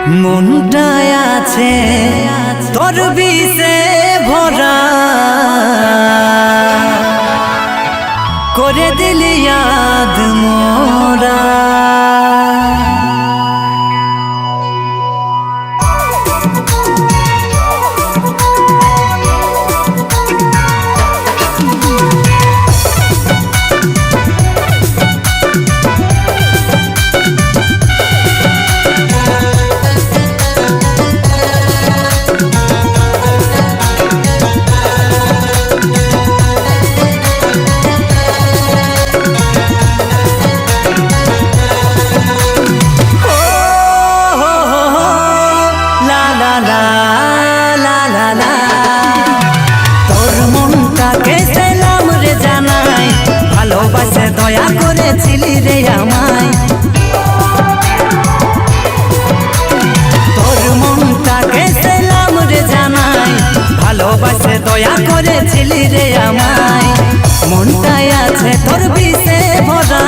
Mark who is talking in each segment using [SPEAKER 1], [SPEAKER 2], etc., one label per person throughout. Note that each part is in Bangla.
[SPEAKER 1] মনটায় আছে তোর বিষে ভরা, করে দিলি ইয়াদ মোরা। দয়া করেছিলি রে আমায়, তোর মনটাকে সেলাম রে জানাই। ভালোবাসে দয়া করেছিলি রে আমায়, মনটাই আছে তোর বিষে ভরা,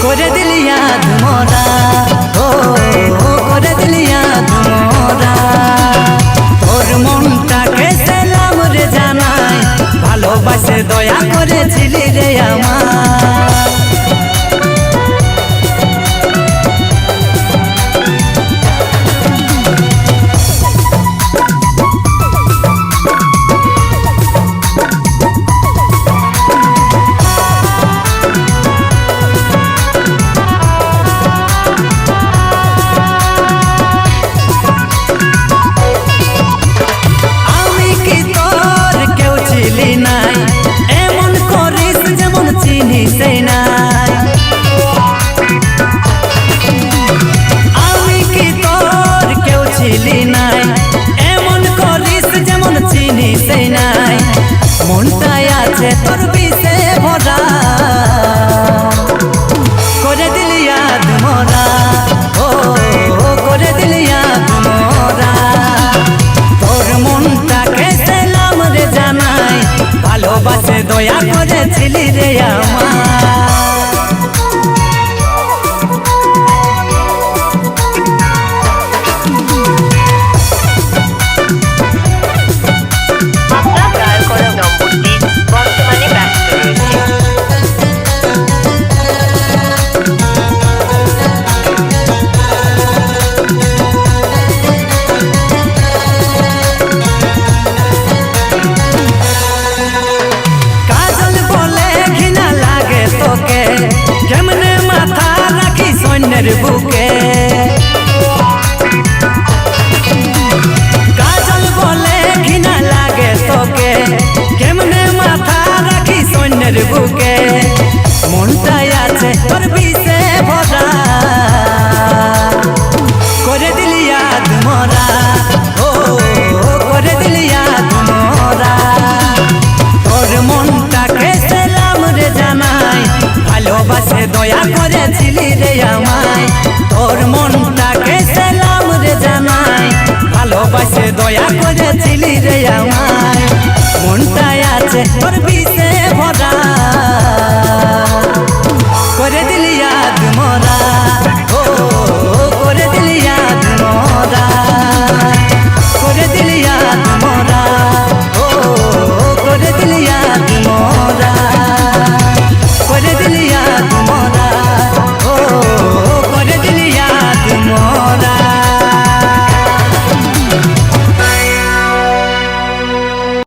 [SPEAKER 1] করে দিলি ইয়াদ মোরা। ও করে দিলি ইয়াদ মোরা, তোর মনটাকে সেলাম রে জানাই। ভালোবাসে দয়া করেছিলি রে আমার। আমি কি তোর কেউ ছিলি নাই, এমন করিস যেমন চিনিস নাই। মনটাই আছে তোর বিষে ভরা, করে দিলি ইয়াদ মোরা। ও করে দিলি ইয়াদ মোরা, তোর মনটাকে সেলাম রে জানাই। ভালোবাসে দয়া করেছিলি রে আমার। কেমনে মাথা রাখি সৈন্যের বুকে, কাজল বলে ঘৃণা লাগে তোকে। কেমনে মাথা রাখি সৈন্যের বুকে, মনটাই আছে তোর বিষে ভরা, করে দিলি ইয়াদ মোরা। ও করে দিলি ইয়াদ মোরা, তোর মনটাকে সেলাম রে জানাই। ভালোবাসে দয়া করেছিলি রে আমায়, তোর মনটাকে সেলাম রে জানাই। ভালোবাসে দয়া করেছিলি রে আমায়, মনটাই আছে তোর বিষে ভরা, করে দিলি